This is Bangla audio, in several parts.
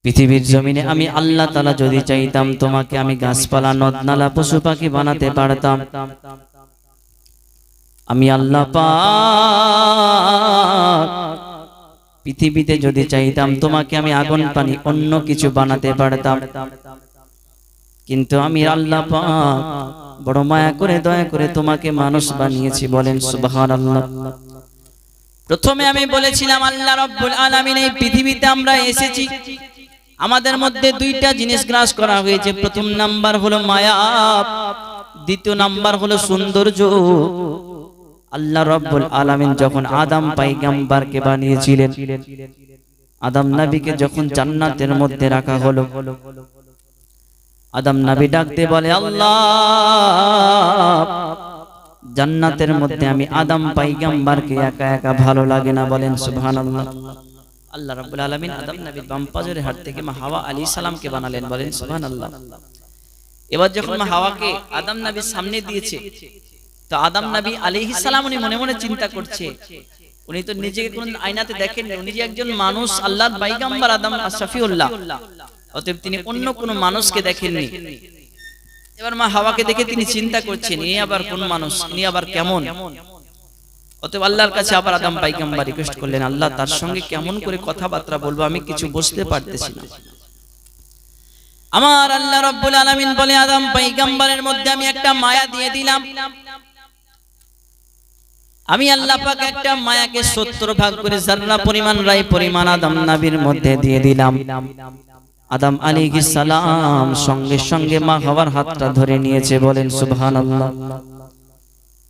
পৃথিবীর জমিনে আমি আল্লাহ তাআলা যদি চাইতাম তোমাকে আমি গাছপালা নদনালা পশু পাখি বানাতে পারতাম। আমি আল্লাহ পাক পৃথিবীতে যদি চাইতাম তোমাকে আমি আগুন পানি অন্য কিছু বানাতে পারতাম, কিন্তু আমি আল্লাহ পাক বড় মায়া করে দয়া করে তোমাকে মানুষ বানিয়েছি। বলেন সুবহানাল্লাহ। প্রথমে আমি বলেছিলাম আল্লাহ রাব্বুল আলামিন এই পৃথিবীতে আমরা এসেছি, আমাদের মধ্যে দুইটা জিনিস গ্রাস করা হয়েছে। প্রথম নাম্বার হলো মায়া, দ্বিতীয় নাম্বার হলো সৌন্দর্য। আল্লাহ রাব্বুল আলামিন যখন আদম পয়গম্বরকে বানিয়েছিলেন, আদম নবীকে যখন জান্নাতের মধ্যে রাখা হলো, আদম নবী ডাকতে বলে আল্লাহ জান্নাতের মধ্যে আমি আদম পয়গম্বরকে একা একা ভালো লাগে না। বলেন সুবহানাল্লাহ। আল্লাহ রাব্বুল আলামিন আদম নবীর বাম পাজরের হাড় থেকে মা হাওয়া আলাইহিস সালামকে বানালেন। বলেন সুবহানাল্লাহ। এবার যখন মা হাওয়াকে আদম নবীর সামনে দিয়েছে, তো আদম নবী আলাইহিস সালাম উনি মনে মনে চিন্তা করছে, উনি তো নিজেকে কোন আয়নাতে দেখেননি, উনি যে একজন মানুষ, আল্লাহর পয়গম্বর আদম শফিউল্লাহ, অতএব তিনি অন্য কোন মানুষকে দেখেননি। এবার মা হাওয়াকে দেখে তিনি চিন্তা করছেন, ইনি আবার কোন মানুষ, ইনি আবার কেমন। অতএব আল্লাহর কাছে আবার আদম পয়গম্বর রিকোয়েস্ট করলেন, আল্লাহ তার সঙ্গে কেমন করে কথাবার্তা বলবো, আমি কিছু বুঝতে পারতেছি না। আমার আল্লাহ রাব্বুল আলামিন বলে আদম পয়গম্বরের মধ্যে আমি একটা মায়া দিয়ে দিলাম। আমি আল্লাহ পাক একটা মায়াকে 70 ভাগ করে যাররা পরিমাণ রায় পরিমাণ আদম নবীর মধ্যে দিয়ে দিলাম। আদম আলাইহিস সালাম সঙ্গে সঙ্গে মা হাওয়ার হাতটা ধরে নিয়েছে। বলেন সুবহানাল্লাহ।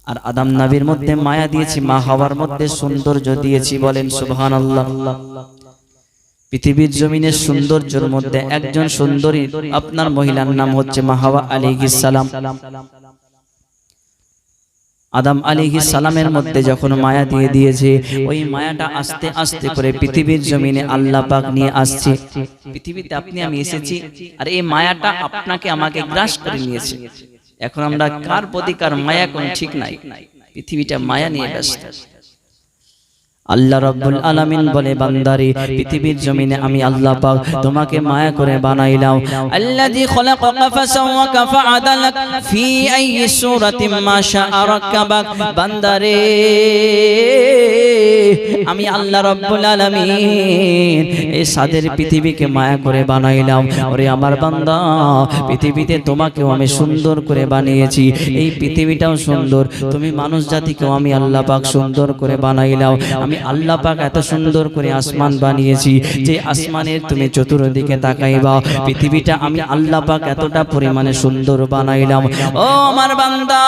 আর আদম নবীর মধ্যে মায়া দিয়েছি, মা হাওয়ার মধ্যে সৌন্দর্য দিয়েছি। বলেন সুবহানাল্লাহ। পৃথিবীর জমিনের সৌন্দর্যের মধ্যে একজন সুন্দরী আপনার মহিলার নাম হচ্ছে মা হাওয়া আলাইহিস সালাম। আদম আলাইহিস সালামের মধ্যে যখন মায়া দিয়ে দিয়েছে, ওই মায়াটা আস্তে আস্তে করে পৃথিবীর জমিনে আল্লাহ পাক নিয়ে আসছে। পৃথিবীতে আপনি আমি এসেছি, আর এই মায়াটা আপনাকে আমাকে গ্রাস করে নিয়েছে। এখন আমরা কার প্রতি কার মায়া কোন ঠিক নাই, পৃথিবীটা মায়া নিয়ে ব্যস্ত। আল্লাহ রাব্বুল আলামিন বলে বান্দারে পৃথিবীর জমিনে আমি আল্লাহ পাক তোমাকে মায়া করে বানাইলাম। আল্লাযী খলাকাকা ফাসাওয়াকা ফাআদালাক ফি আইয়ি সূরাতিন মা শাআ রাক্কাবাক। বান্দারে আমি আল্লাহ রাব্বুল আলামিন এই সাদের পৃথিবীকে মায়া করে বানাইলাম। ওরে আমার বান্দা, পৃথিবীতে তোমাকেও আমি সুন্দর করে বানিয়েছি, এই পৃথিবীটাও সুন্দর, তুমি মানুষ জাতিকেও আমি আল্লাহ পাক সুন্দর করে বানাইলাম। আমি আল্লাহ পাক এত সুন্দর করে আসমান বানিয়েছি যে আসমানের তুমি চতুর্দিকে তাকাইবা, পৃথিবীটা আমি আল্লাহ পাক এতটা পরিমাণে সুন্দর বানাইলাম। ও আমার বান্দা,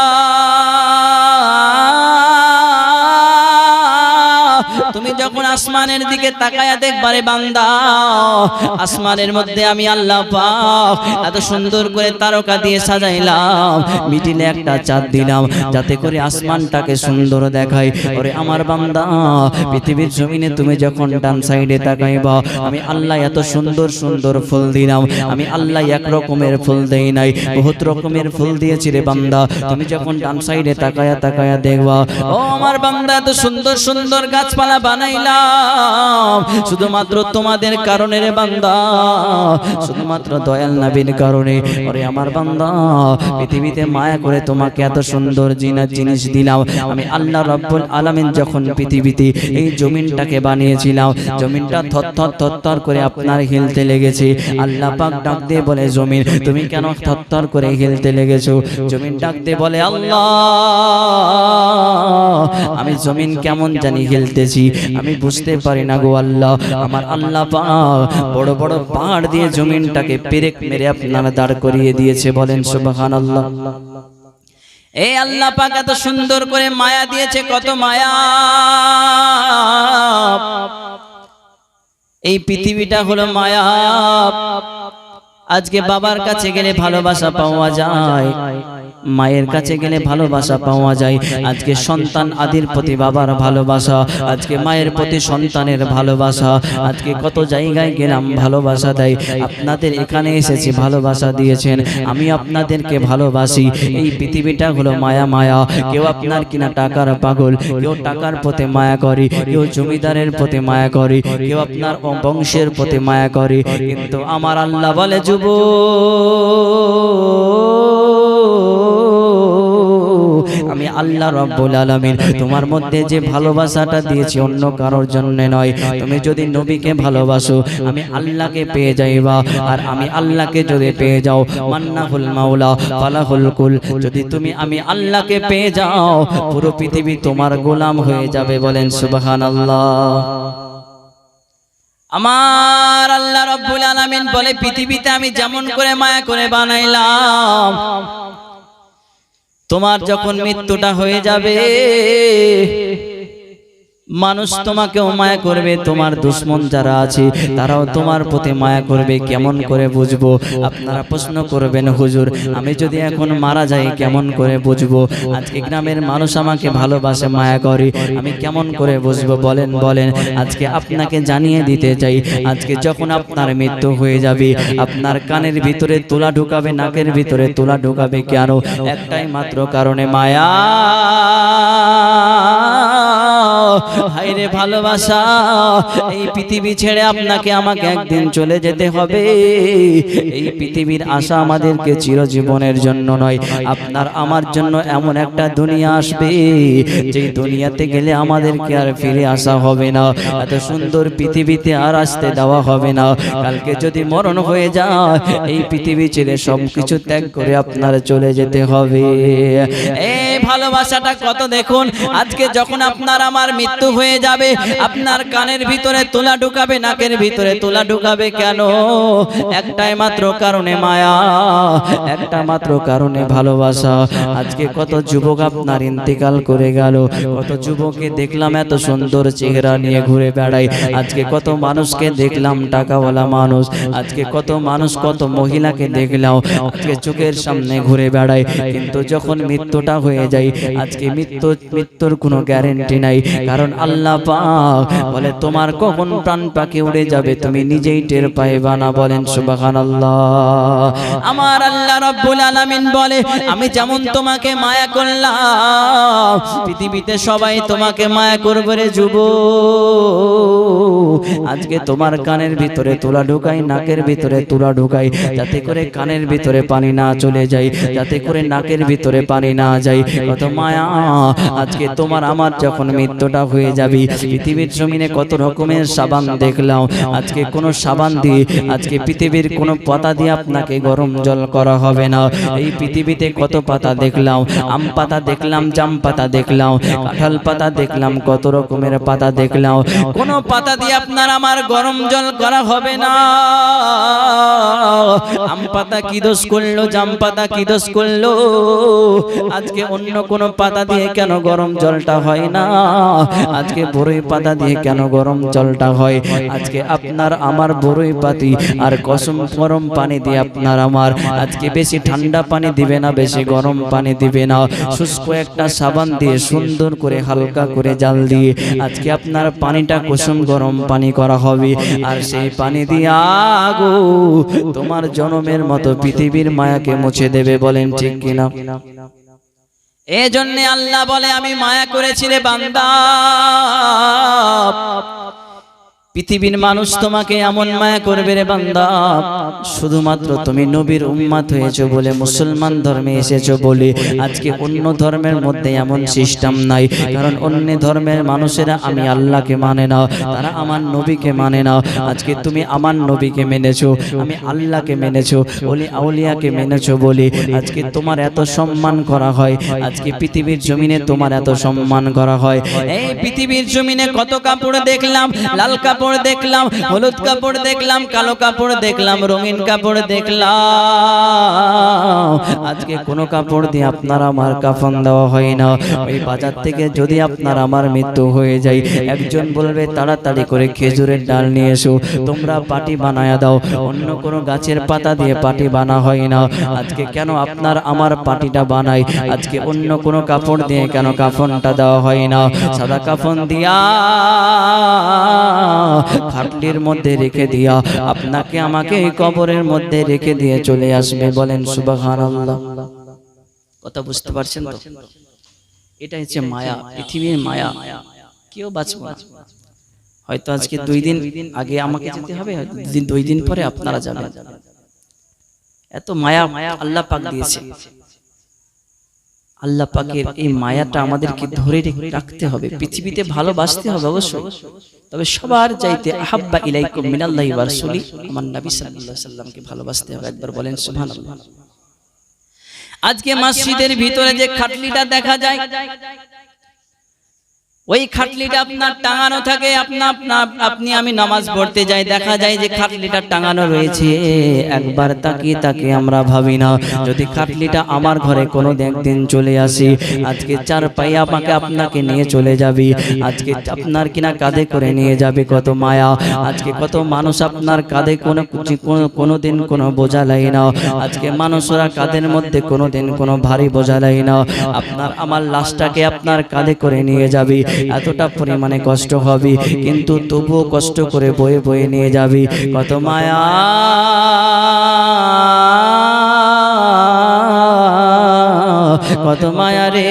তুমি যখন আসমানের দিকে তাকায়া দেখবারে বান্দা, আসমানের মধ্যে আমি আল্লাহ পাক এত সুন্দর করে তারকা দিয়ে সাজাইলাম, মিডিলে একটা চাঁদ দিলাম যাতে করে আসমানটাকে সুন্দর দেখায়। ওরে আমার বান্দা, পৃথিবীর জমিনে তুমি যখন ডান সাইডে তাকাইবা, আমি আল্লাহ এত সুন্দর সুন্দর ফুল দিলাম। আমি আল্লাহ এক রকমের ফুল দেই নাই, বহুত রকমের ফুল দিয়েছি রে বান্দা। তুমি যখন ডান সাইডে তাকায়া তাকায়া দেখবা, ও আমার বান্দা, এত সুন্দর সুন্দর গাছপালা বানাইলাম শুধুমাত্র তোমাদের কারণে রে বান্দা, শুধুমাত্র দয়াল নবীর কারণে। ওরে আমার বান্দা, পৃথিবীতে মায়া করে তোমাকে এত সুন্দর জিনিস দিলাম। আমি আল্লাহ রাব্বুল আলামিন যখন পৃথিবীতে এই জমিনটাকে বানিয়েছিলাম, জমিনটা থরথর থরথর করে আপনার হিলতে লেগেছে। আল্লাহ পাক ডাক দিয়ে বলে, জমিন তুমি কেন থরথর করে হিলতে লেগেছো? জমিন ডাক দিয়ে বলে, আল্লাহ আমি জমিন কেমন জানি হিলতেছি, আমি বুঝতে পারি না গো আল্লাহ। আমার আল্লাহ পাক বড় বড় পাহাড় দিয়ে জমিনটাকে পেরেক মেরে আপনারা দাঁড় করিয়ে দিয়েছে। বলেন সুবহানাল্লাহ। এই আল্লাহ পাক এত সুন্দর করে মায়া দিয়েছে, কত মায়া। এই পৃথিবীটা হলো মায়া। আজকে বাবার কাছে গেলে ভালোবাসা পাওয়া যায়, মায়ের কাছে গেলে ভালোবাসা পাওয়া যায়। আজকে সন্তান আদির প্রতি বাবার ভালোবাসা, আজকে মায়ের প্রতি সন্তানের ভালোবাসা, আজকে কত জায়গায় গেলাম ভালোবাসা দেয়। আপনাদের এখানে এসেছি ভালোবাসা দিয়েছেন, আমি আপনাদেরকে ভালোবাসি। এই পৃথিবীটা হলো মায়া মায়া। কেউ আপনার কিনা টাকার পাগল, কেউ টাকার প্রতি মায়া করে, কেউ জমিদারের প্রতি মায়া করে, কেউ আপনার বংশের প্রতি মায়া করে। কিন্তু আমার আল্লাহ বলে আমি আল্লাহ রাব্বুল আলামিন তোমার মধ্যে যে ভালোবাসাটা দিয়েছি অন্য কারোর জন্য নয়। তুমি যদি নবীকে ভালোবাসো আমি আল্লাহকে পেয়ে যাইবা, আর আমি আল্লাহকে যদি পেয়ে যাও মান্নাহুল মাওলা ফালাহুল কুল। যদি তুমি আমি আল্লাহকে পেয়ে যাও পুরো পৃথিবী তোমার গোলাম হয়ে যাবে। বলেন সুবহানাল্লাহ। আমার আল্লাহ রাব্বুল আলামিন বলে পৃথিবীতে আমি যেমন করে মায়া করে বানাইলাম, তোমার যখন মৃত্যুটা হয়ে যাবে মানুষ তোমাকেও মায়া করবে, তোমার দুশমন যারা আছে তারাও তোমার প্রতি মায়া করবে। কেমন করে বুঝবো? আপনারা প্রশ্ন করবেন হুজুর আমি যদি এখন মারা যাই কেমন করে বুঝবো? আজকে গ্রামের মানুষ আমাকে ভালোবাসে মায়া করে, আমি কেমন করে বুঝবো? বলেন বলেন। আজকে আপনাকে জানিয়ে দিতে চাই, আজকে যখন আপনার মৃত্যু হয়ে যাবে আপনার কানের ভিতরে তুলা ঢুকাবে, নাকের ভিতরে তুলা ঢুকাবে। কেন? একটাই মাত্র কারণে, মায়া। হায়রে ভালোবাসা। এই পৃথিবী ছেড়ে আপনাকে আমাকে একদিন চলে যেতে হবে। এই পৃথিবীর আশা আমাদেরকে চিরজীবনের জন্য নয়, আপনার আমার জন্য এমন একটা দুনিয়া আসবে যে দুনিয়াতে গেলে আমাদেরকে আর ফিরে আসা হবে না। এত সুন্দর পৃথিবীতে আর আসতে দেওয়া হবে না। কালকে যদি মরণ হয়ে যায় এই পৃথিবী ছেড়ে সবকিছু ত্যাগ করে আপনার চলে যেতে হবে। এই ভালোবাসাটা কত দেখুন। আজকে যখন আপনার আমার মৃত্যু হয়ে যাবে আপনার কানের ভিতরে তুলা ঢুকাবে, নাকের ভিতরে তুলা ঢুকাবে। কেন? একটাই মাত্র কারণে, মায়া। একটা মাত্র কারণে, ভালোবাসা। আজকে কত যুবক আপনার ইন্তেকাল করে গেল, কত যুবককে দেখলাম এত সুন্দর চেহারা নিয়ে ঘুরে বেড়ায়। আজকে কত মানুষকে দেখলাম টাকাওয়ালা মানুষ, আজকে কত মানুষ কত মহিলাকে দেখলাম আজকে চোখের সামনে ঘুরে বেড়ায়। কিন্তু যখন মৃত্যুটা হয়ে যায় আজকে মৃত্যুর কোনো গ্যারেন্টি নাই। কারণ আল্লাহ পাক বলে তোমার কখন প্রাণ পাখি উড়ে যাবে তুমি নিজেই টের পাইবা না। বলেন সুবহানাল্লাহ। আমার আল্লাহ রাব্বুল আলামিন বলে আমি যেমন তোমাকে মায়া করলাম পৃথিবীতে সবাই তোমাকে মায়া করবে রে যুবক। আজকে তোমার কানের ভিতরে তুলা ঢুকাই, নাকের ভিতরে তুলা ঢুকাই, যাতে করে কানের ভিতরে পানি না চলে যায়, যাতে করে নাকের ভিতরে পানি না যায়। কত মায়া। আজকে তোমার আমার যখন মৃত্যুটা হয়ে যাবে পৃথিবীর জমিনে কত রকমের সাবান দেখলাম, আজকে কোন সাবান দিয়ে আজকে পৃথিবীর কোন পাতা দিয়ে আপনাকে গরম জল করা হবে না। এই পৃথিবীতে কত পাতা দেখলাম, আম পাতা দেখলাম, জাম পাতা দেখলাম, কাঁঠাল পাতা দেখলাম, কত রকমের পাতা দেখলাম, কোন পাতা দিয়ে আপনার আমার গরম জল করা হবে না। আম পাতা কি দোষ করলো, জাম পাতা কি দোষ করলো? আজকে অন্য কোন পাতা দিয়ে কেন গরম জলটা হয় না? আজকে বড়ই পাতা দিয়ে কেন গরম জলটা হয়? আজকে আপনার আমার বড়ই পাতি আর কসম গরম পানি দিয়ে আপনার আমার আজকে বেশি ঠান্ডা পানি দিবে না, বেশি গরম পানি দিবে না, শুষ্ক একটা সাবান দিয়ে সুন্দর করে হালকা করে জাল দিয়ে আজকে আপনার পানিটা কুসুম গরম পানি করা হবে। আর সেই পানি দিয়ে আগো তোমার জনমের মতো পৃথিবীর মায়াকে মুছে দেবে। বলেন ঠিক কিনা? এই জন্য আল্লাহ বলে আমি মায়া করেছি রে বান্দা। পৃথিবীর মানুষ তোমাকে এমন মায়া করবে রে বান্দা, শুধুমাত্র তুমি নবীর উম্মত হয়েছো বলে, মুসলমান ধর্মে এসেছো বলে। আজকে অন্য ধর্মের মধ্যে এমন সিস্টেম নাই। কারণ অন্য ধর্মের মানুষেরা আমি আল্লাহকে মানে না, তারা আমার নবীকে মানে না। আজকে তুমি আমার নবীকে মেনেছো, আমি আল্লাহকে মেনেছো, ওলি আউলিয়াকে মেনেছো বলে আজকে তোমার এত সম্মান করা হয়। আজকে পৃথিবীর জমিনে তোমার এত সম্মান করা হয়। এই পৃথিবীর জমিনে কত কাপড় দেখলাম, লাল কাপড় কাপড় দেখলাম, হলুদ কাপড় দেখলাম, কালো কাপড় দেখলাম, রঙিন কাপড় দেখলাম। আজকে কোনো কাপড় দিয়ে আপনার আমার কাফন দেওয়া হয় না। ওই বাজার থেকে যদি আপনার আমার মৃত্যু হয়ে যায়, একজন বলবে তাড়াতাড়ি করে খেজুরের ডাল নিয়ে এসো, তোমরা পাটি বানায়া দাও। অন্য কোনো গাছের পাতা দিয়ে পাটি বানা হয় না। আজকে কেন আপনার আমার পাটিটা বানাই? আজকে অন্য কোনো কাপড় দিয়ে কেন কাফনটা দেওয়া হয় না? সাদা কাফন দিয়া খাটলির মধ্যে রেখে দিয়া আপনাকে আমাকে এই কবরের মধ্যে রেখে দিয়ে চলে আসবে। বলেন সুবহানাল্লাহ। কথা বুঝতে পারছেন তো? এটা হচ্ছে মায়া, পৃথিবীর মায়া। কেউ বাঁচবে না। হয়তো আজকে 2 দিন আগে আমাকে যেতে হবে, 2 দিন পরে আপনারা যাবেন। এত মায়া আল্লাহ পাক দিয়েছে। আল্লাহ পাকের এই মায়াটা আমাদেরকে ধরে রাখতে হবে। পৃথিবীতে ভালোবাসতে হবে অবশ্যই, তবে সবার চাইতে আহাব্বা ইলাইকুম মিনাল্লাহি ওয়া রাসূলি, আমার নবী সাল্লাল্লাহু আলাইহি সাল্লামকে ভালোবাসতে হবে। একবার বলেন সুবহানাল্লাহ। আজকে মসজিদের ভিতরে যে খাটলিটা দেখা যায়, ওই খাটলিটা আপনার টাঙানো থাকে। আপনি আমি নামাজ পড়তে যাই, দেখা যায় যে খাটলিটা টাঙানো রয়েছে। একবার তাকিয়ে আমরা ভাবি না, যদি খাটলিটা আমার ঘরে কোনো একদিন চলে আসি, আজকে 4 পাই আমাকে আপনাকে নিয়ে চলে যাবি, আজকে আপনার কিনা কাঁধে করে নিয়ে যাবে। কত মায়া। আজকে কত মানুষ আপনার কাঁধে কোনোদিন কোনো বোঝা লাগে না। আজকে মানুষরা কাঁধের মধ্যে কোনোদিন কোনো ভারী বোঝা লাগে না। আপনার আমার লাশটাকে আপনার কাঁধে করে নিয়ে যাবি, এতটা পরিমাণে কষ্ট হবে, কিন্তু তবুও কষ্ট করে বয়ে বয়ে নিয়ে যাবি। কত মায়া, কত মায়া রে,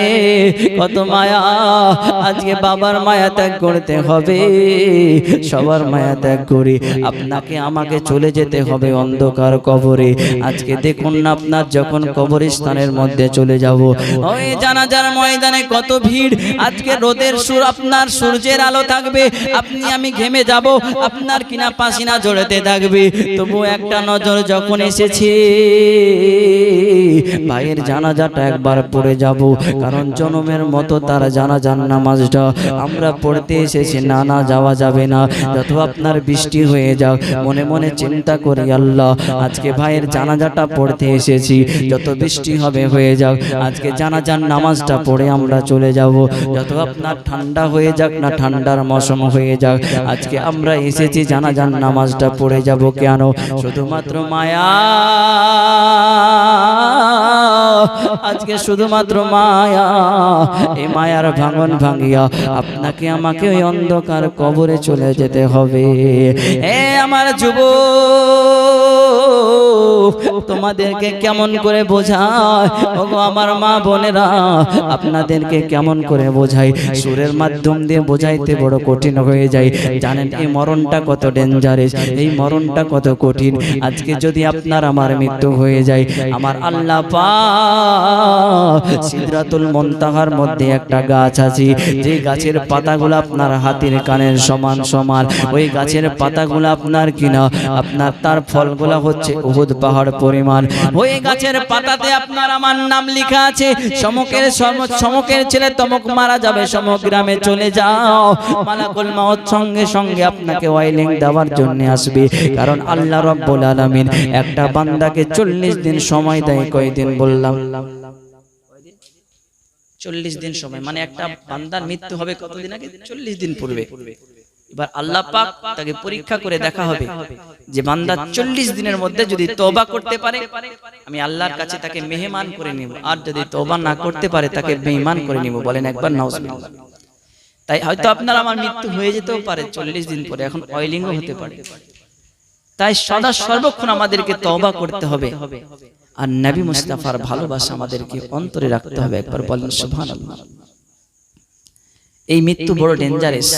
কত মায়া। আজকে বাবার মায়া ত্যাগ করতে হবে, সবার মায়া ত্যাগ করি আপনাকে আমাকে চলে যেতে হবে অন্ধকার কবরে। আজকে দেখুন না, আপনার যখন কবরস্থানের মধ্যে চলে যাব, ওই জানাজার ময়দানে কত ভিড়। আজকে রোদের সুর, আপনার সূর্যের আলো থাকবে, আপনি আমি ঘেমে যাব, আপনার কিনা পাসিনা ঝরতে থাকবে। তবু একটা নজর যখন এসেছে, ভাইয়ের জানাজাটা একবার পড়ে যাব, কারণ জনমের মতো তার জানাজার নামাজটা আমরা পড়তে এসেছি। না না, যাওয়া যাবে না। যত আপনার বৃষ্টি হয়ে যাক, মনে মনে চিন্তা করি আল্লাহ আজকে ভাইয়ের জানাজাটা পড়তে এসেছি, যত বৃষ্টি হবে হয়ে যাক, আজকে জানাজার নামাজটা পড়ে আমরা চলে যাব। যত আপনার ঠান্ডা হয়ে যাক না, ঠান্ডার মৌসুম হয়ে যাক, আজকে আমরা এসেছি জানাজার নামাজটা পড়ে যাব। কেন? শুধুমাত্র মায়া। আজকে শুধুমাত্র মায়া। এই মায়ার ভাঙন ভাঙিয়া আপনাকে আমাকে ওই অন্ধকার কবরে চলে যেতে হবে। এ আমার যুবক, তোমাদেরকে কেমন করে বোঝায়, ওগো আমার মা বোনেরা, আপনাদেরকে কেমন করে বোঝাই? সুরের মাধ্যম দিয়ে বোঝাইতে বড় কঠিন হয়ে যায়। জানেন এই মরণটা কত ডেঞ্জারাস, এই মরণটা কত কঠিন। আজকে যদি আপনার আমার মৃত্যু হয়ে যায়, আমার আল্লাহ পাক সিদরাতুল মুনতাহার মধ্যে একটা গাছ আছে, যে গাছের পাতাগুলো আপনার হাতের কানের সমান সমান, ওই গাছের পাতাগুলো আপনার কিনা আপনার তার ফলগুলো হচ্ছে উহুদ পাহাড় পরিমাণ। ওই গাছের পাতাতে আপনার আমার নাম লেখা আছে। সমকের ছেলে তমক মারা যাবে, সমক গ্রামে চলে যাও, মালাকুল মাউত সঙ্গে সঙ্গে আপনাকে ওয়াইলিং দেওয়ার জন্য আসবে। কারণ আল্লাহ রাব্বুল আলামিন একটা বান্দাকে 40 দিন সময় দেয়। কয়দিন বললাম? 40 দিন সময়। মানে একটা বান্দার মৃত্যু হবে কতদিন আগে? 40 দিন পূর্বে। এবার আল্লাহ পাক তাকে পরীক্ষা করে দেখা হবে যে বান্দা 40 দিনের মধ্যে যদি তওবা করতে পারে, আমি আল্লাহর কাছে তাকে মেহমান করে নিব, আর যদি তওবা না করতে পারে তাকে বেঈমান করে নিব। বলেন একবার নাউজুবিল্লাহ। তাই হয়তো আপনার আমার মৃত্যু হয়ে যেতেও পারে 40 দিন পরে, এখন অয়েলিংও হতে পারে। তাই সদা সর্বক্ষণ আমাদেরকে তওবা করতে হবে, আর নবী মুস্তাফার ভালোবাসা আমাদেরকে অন্তরে রাখতে হবে। একবার বলেন সুবহানাল্লাহ। এই মৃত্যু বড় ডেঞ্জারাস।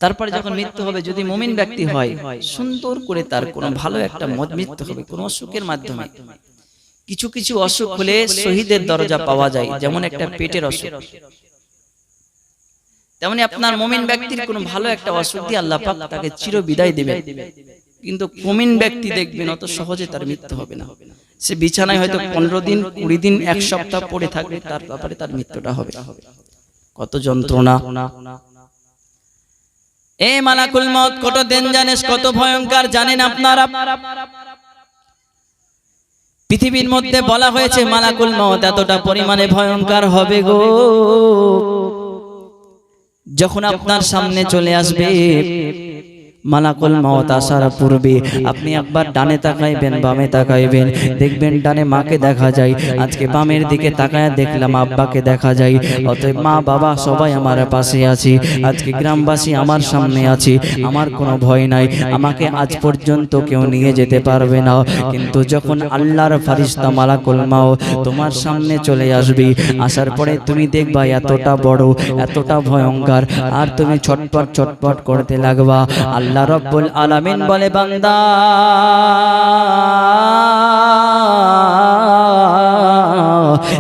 তারপরে যখন মৃত্যু হবে, যদি মুমিন ব্যক্তি হয়, সুন্দর করে তার কোনো ভালো একটা মৃত্যু হবে, কোনো অসুখের মাধ্যমে। কিছু কিছু অসুখ হলে শহীদের দরজা পাওয়া যায়, যেমন একটা পেটের অসুখ, তেমনি আপনার মুমিন ব্যক্তির কোনো ভালো একটা অসুখ দিয়ে আল্লাহ পাক তাকে চির বিদায় দিবেন। কিন্তু মুমিন ব্যক্তি দেখবেন অত সহজে তার মৃত্যু হবে না। সে বিছানায় হয়তো 15 দিন, 20 দিন, 1 সপ্তাহ পড়ে থাকবে, তারপরে তার মৃত্যুটা হবে। কত যন্ত্রণা। এই মালাকুল মউত কত ডেঞ্জারাস, কত ভয়ঙ্কর জানেন আপনারা? পৃথিবীর মধ্যে বলা হয়েছে মালাকুল মউত এতটা পরিমাণে ভয়ঙ্কর হবে গো, যখন আপনার সামনে চলে আসবে মালাকুল মউত আসার পূর্বে আপনি একবার ডানে তাকাইবেন, বামে তাকাইবেন, দেখবেন ডানে মাকে দেখা যায়, আজকে বামের দিকে তাকায় দেখলাম আব্বাকে দেখা যায়। অতএব মা বাবা সবাই আমার পাশে আছে, আজকে গ্রামবাসী আমার সামনে আছে, আমার কোনো ভয় নাই, আমাকে আজ পর্যন্ত কেউ নিয়ে যেতে পারবে না। কিন্তু যখন আল্লাহর ফারিস্তা মালাকুল মউত তোমার সামনে চলে আসবে, আসার পরে তুমি দেখবা এতটা বড়, এতটা ভয়ঙ্কর, আর তুমি ছটপট ছটপট করতে লাগবা। আল্লাহ রব্বুল আলামিন বলে, বান্দা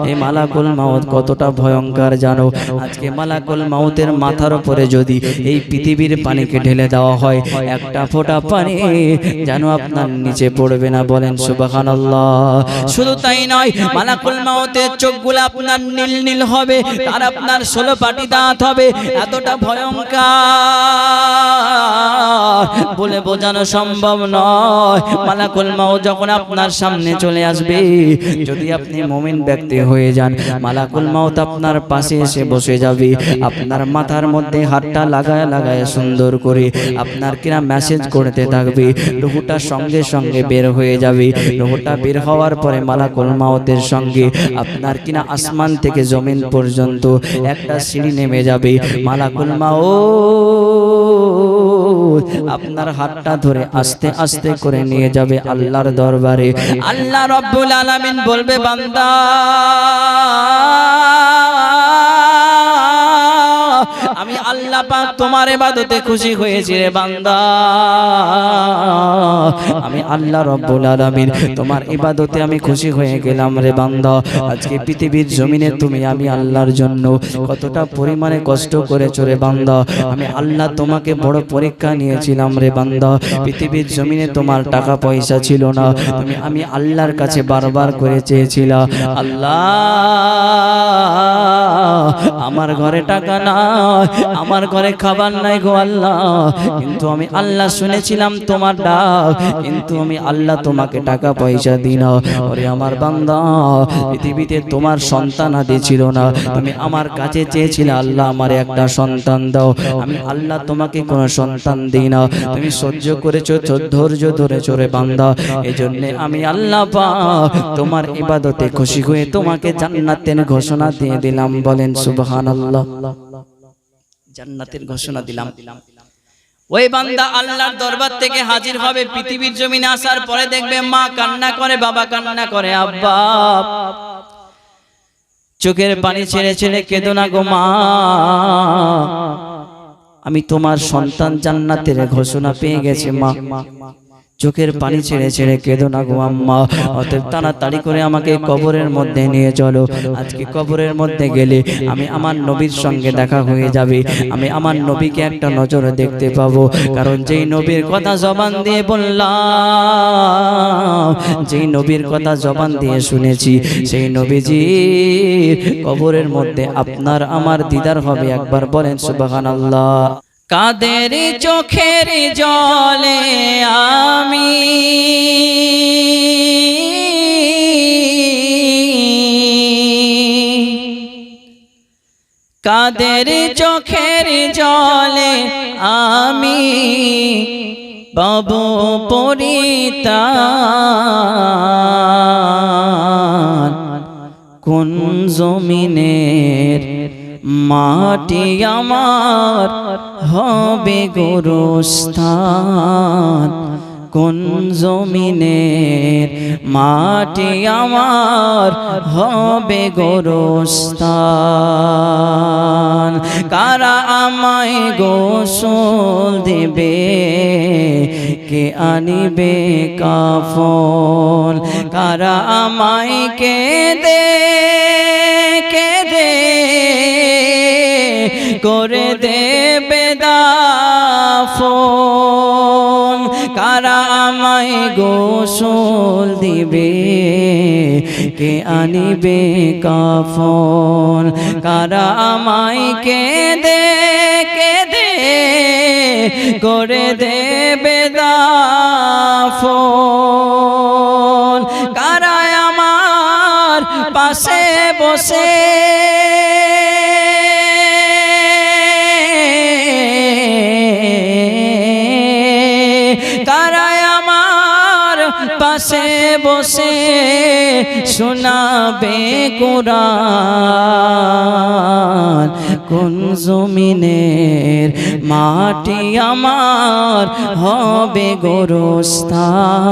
এই মালাকুল মউত কতটা ভয়ঙ্কর জানো? আজকে মালাকুল মউতের মাথার উপরে যদি এই পৃথিবীর পানিকে ঢেলে দেওয়া হয়, একটা ফোঁটা পানি যেন আপনার নিচে পড়বে না। বলেন সুবহানাল্লাহ। শুধু তাই নয়, মালাকুল মউতের চোখগুলো আপনার নীল নীল হবে, আর আপনার 16 পাটি দাঁত হবে, এতটা ভয়ঙ্কর বলে বোঝানো সম্ভব নয়। মালাকুল মউত যখন আপনার সামনে চলে আসবে, যদি আপনি মুমিন ব্যক্তি হয়ে যান, মালাকুল মউত আপনার পাশে এসে বসে যাবে, আপনার মাথার মধ্যে হাতটা লাগায় লাগায় সুন্দর করে আপনার কিনা মেসেজ করতে থাকবে। রূহটা সঙ্গে সঙ্গে বের হয়ে যাবে। রূহটা বের হওয়ার পরে মালাকুল মউতের সঙ্গে আপনার কিনা আসমান থেকে জমিন পর্যন্ত একটা সিঁড়ি নেমে যাবে। মালাকুল মউত আপনার হাতটা ধরে আস্তে আস্তে করে নিয়ে যাবে আল্লাহর দরবারে। আল্লাহ রব্বুল আলামিন বলবে, বান্দা আমি আল্লাহ পাক তোমার ইবাদতে খুশি হয়েছি রে বান্দা। আমি আল্লাহ রব্বুল আলামিন তোমার ইবাদতে আমি খুশি হয়ে গেলাম রে বান্দা। আজকে পৃথিবীর জমিনে তুমি আমি আল্লাহর জন্য কতটা পরিমাণে কষ্ট করেছো রে বান্দা। আমি আল্লাহ তোমাকে বড় পরীক্ষা নিয়েছিলাম রে বান্দা। পৃথিবীর জমিনে তোমার টাকা পয়সা ছিল না, তুমি আমি আল্লাহর কাছে বারবার করে চেয়েছিলা, আল্লাহ আমার ঘরে টাকা নাই, আমার ঘরে খাবার নাই গো আল্লাহ, কিন্তু আমি আল্লাহ শুনেছিলাম তোমার ডাক, কিন্তু আমি আল্লাহ তোমাকে টাকা পয়সা দিই না। ওরে আমার বান্দা, পৃথিবীতে তোমার সন্তান আদি ছিল না, তুমি আমার কাছে চেয়েছিলে আল্লাহ আমার একটা সন্তান দাও, আমি আল্লাহ তোমাকে কোনো সন্তান দিই না। তুমি সহ্য করেছো, ধৈর্য ধরেছো রে বান্দা। এজন্য আমি আল্লাহ পাক তোমার ইবাদতে খুশি হয়ে তোমাকে জান্নাতের ঘোষণা দিয়ে দিলাম। বলেন সুবহানাল্লাহ। জান্নাতের ঘোষণা দিলাম। ওই বান্দা আল্লাহর দরবার থেকে হাজির হবে। পৃথিবীর জমিনে আসার পরে দেখবে মা কান্না করে, বাবা কান্না করে, আব্বা চোখের পানি ছেড়ে ছেড়ে কেঁদো না গো মা, আমি তোমার সন্তান জান্নাতের ঘোষণা পেয়ে গেছি মা, চোখের পানি ছেড়ে ছেড়ে কেঁদো না গো আম্মা। অতএব তাড়াতাড়ি করে আমাকে কবরের মধ্যে নিয়ে চলো। আজকে কবরের মধ্যে গেলে আমি আমার নবীর সঙ্গে দেখা হয়ে যাবে, আমি আমার নবীকে একটা নজরে দেখতে পাবো। কারণ যেই নবীর কথা জবান দিয়ে বললাম, যেই নবীর কথা জবান দিয়ে শুনেছি, সেই নবীজির কবরের মধ্যে আপনার আমার দিদার হবে। একবার বলেন সুবহানাল্লাহ। কাদের চোখের জলে আমি কাদের চোখের জলে আমি বাবু পরিতান, কোন জমিনের মাটি আমার হবে গোরস্থান, কোন জমিনের মাটি আমার হবে গোরস্থান। কারা আমায় গোসল দেবে, কে আনিবে কাফন, কারা আমায় কেঁদে কেঁদে করে দেবে দাফন, কারা আমায় গোসল দিবে, কে আনিবে কাফন, কারা আমায় কেঁদে কেঁদে করে দেবে দাফন। কারা আমার পাশে বসে পাশে বসে শোনাবে কোরআন। কোন জমিনের মাটি আমার হবে গোরস্থান,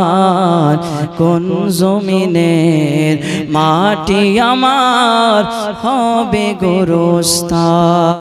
কোন জমিনের মাটি আমার হবে গোরস্থান।